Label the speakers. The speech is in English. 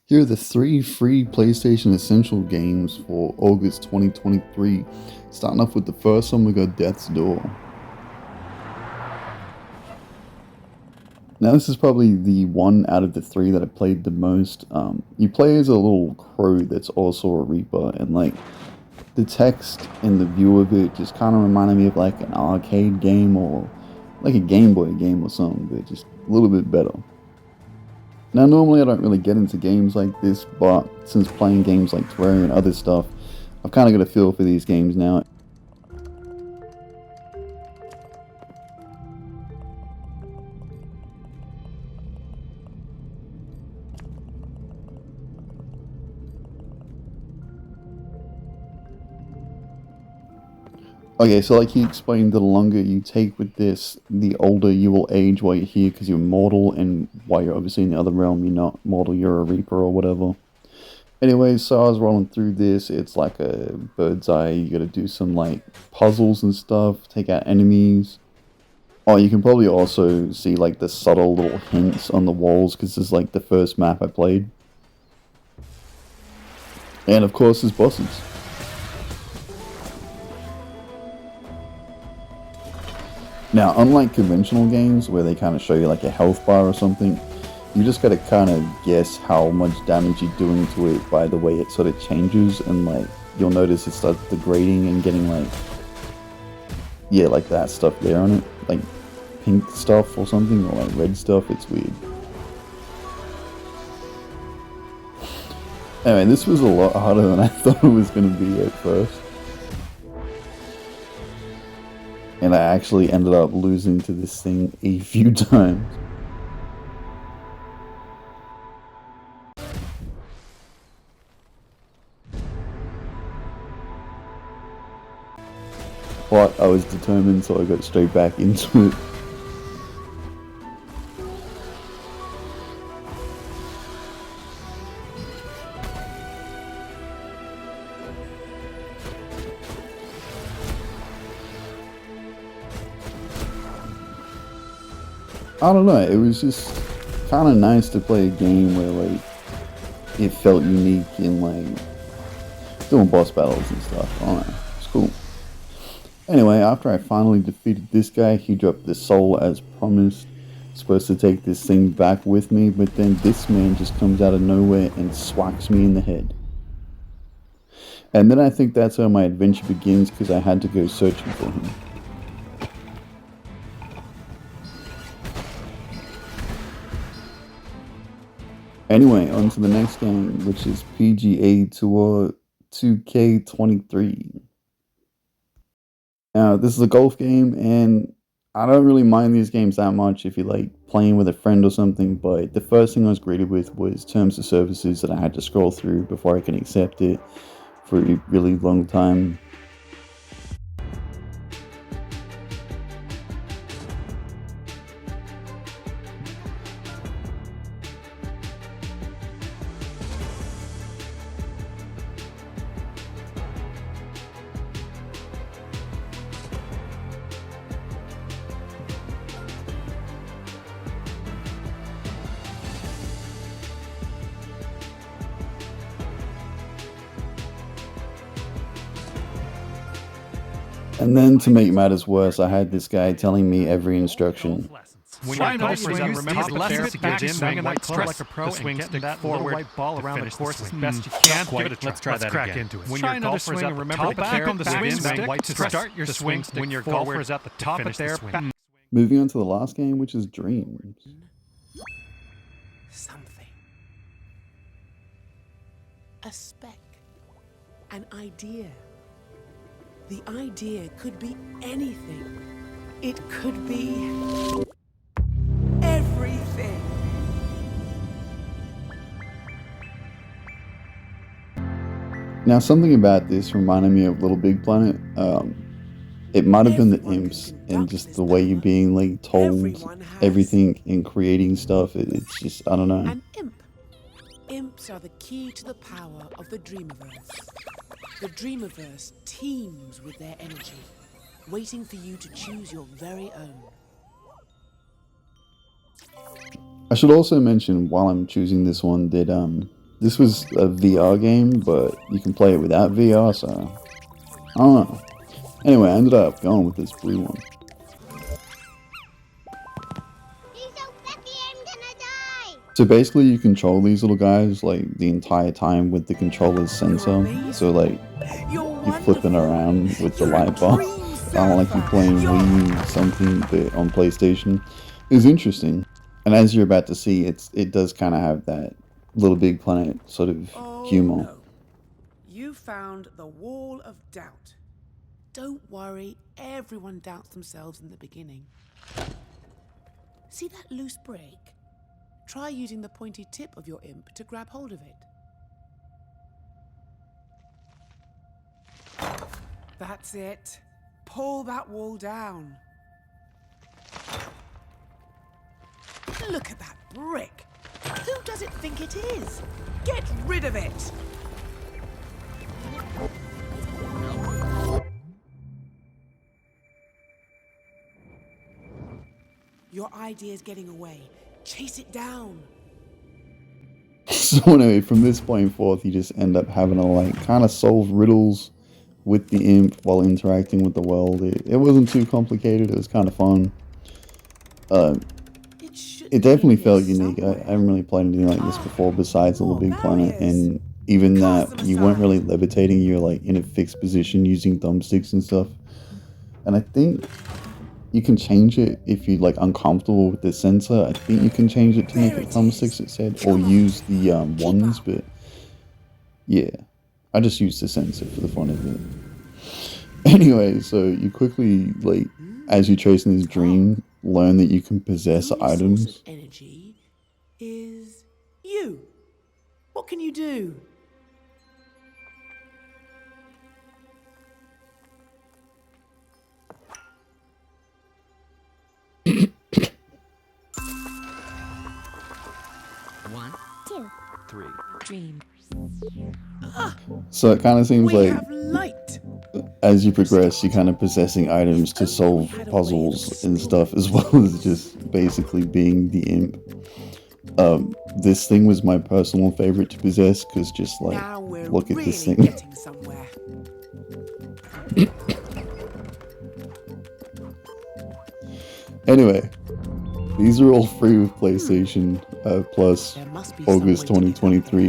Speaker 1: Here are the three free PlayStation Essential games for August 2023. Starting off with the first one, we got Death's Door. Now, this is probably the one out of the three that I played the most. You play as a little crow that's also a Reaper, and like the text and the view of it just kind of reminded me of like an arcade game or like a Game Boy game or something, but just a little bit better. Now, normally I don't really get into games like this, but since playing games like Terraria and other stuff, I've kind of got a feel for these games now. Okay, so like he explained, the longer you take with this, the older you will age while you're here because you're mortal, and while you're obviously in the other realm, you're not mortal, you're a Reaper or whatever. Anyway, so I was rolling through this. It's like a bird's eye. You gotta do some like puzzles and stuff, take out enemies. Oh, you can probably also see like the subtle little hints on the walls because this is like the first map I played. And of course, there's bosses. Now, unlike conventional games where they kind of show you like a health bar or something, you just gotta kind of guess how much damage you're doing to it by the way it sort of changes, and like you'll notice it starts degrading and getting like, yeah, like that stuff there on it, like pink stuff or something, or like red stuff. It's weird. Anyway, this was a lot harder than I thought it was gonna be at first. And I actually ended up losing to this thing a few times. But I was determined, so I got straight back into it. I don't know, it was just kind of nice to play a game where like it felt unique in like doing boss battles and stuff. I don't know, it's cool. Anyway, after I finally defeated this guy, he dropped the soul as promised. Supposed to take this thing back with me, but then this man just comes out of nowhere and swats me in the head. And then I think that's how my adventure begins because I had to go searching for him. Anyway, on to the next game, which is PGA Tour 2K23. Now, this is a golf game, and I don't really mind these games that much if you like playing with a friend or something, but the first thing I was greeted with was terms of services that I had to scroll through before I can accept it for a really long time. And then to make matters worse, I had this guy telling me every instruction.
Speaker 2: When you're golfers, remember the left to get in, swing a white club like a pro, and get that forward white ball around the course as best you can. Give it a try. Let's try that crack into it. When you're golfers, remember the back on the swing stick white to start your swing. When your golfers at the top of their back.
Speaker 1: Moving on to the last game, which is Dreams.
Speaker 3: Something. A speck. An idea. The idea could be anything. It could be everything.
Speaker 1: Now, something about this reminded me of Little Big Planet. It might have been the imps and just the way you're being like told everything and creating stuff. It's just, I don't know.
Speaker 3: An imp. Imps are the key to the power of the Dreamiverse. The Dreamiverse teems with their energy, waiting for you to choose your very own.
Speaker 1: I should also mention while I'm choosing this one that This was a VR game, but you can play it without VR, so I don't know. Anyway, I ended up going with this blue one. So basically, you control these little guys like the entire time with the controller's sensor. So like you're flipping around with the light bar. Kind of like you're playing Wii something, but on PlayStation. It's interesting, and as you're about to see, it does kind of have that Little Big Planet sort of humor.
Speaker 3: No. You found the wall of doubt. Don't worry, everyone doubts themselves in the beginning. See that loose brick? Try using the pointy tip of your imp to grab hold of it. That's it. Pull that wall down. Look at that brick. Who does it think it is? Get rid of it! Your idea's getting away. Chase it down.
Speaker 1: So anyway, from this point forth, you just end up having to like kind of solve riddles with the imp while interacting with the world. It wasn't too complicated. It was kind of fun. It definitely felt unique. I haven't really played anything like this before besides Little Big Planet, and even that you weren't really levitating. You're like in a fixed position using thumbsticks and stuff. And I think you can change it if you're like uncomfortable with the sensor. I think you can change it to make it thumbsticks, it said, or use the ones, but yeah, I just used the sensor for the fun of it. Anyway, so you quickly, like, as you're chasing this dream, learn that you can possess items.
Speaker 3: Source of energy is you. What can you do?
Speaker 4: One, two, three. Dream.
Speaker 1: So it kind of seems
Speaker 3: We
Speaker 1: like
Speaker 3: have light.
Speaker 1: as you progress, you're kind of possessing items to solve puzzles and stuff, as well as just basically being the imp. This thing was my personal favorite to possess, because just like,
Speaker 3: Now we're
Speaker 1: look at
Speaker 3: really
Speaker 1: this thing.
Speaker 3: getting somewhere.
Speaker 1: Anyway, these are all free with PlayStation Plus
Speaker 3: There must be some
Speaker 1: August
Speaker 3: way to get that
Speaker 1: 2023.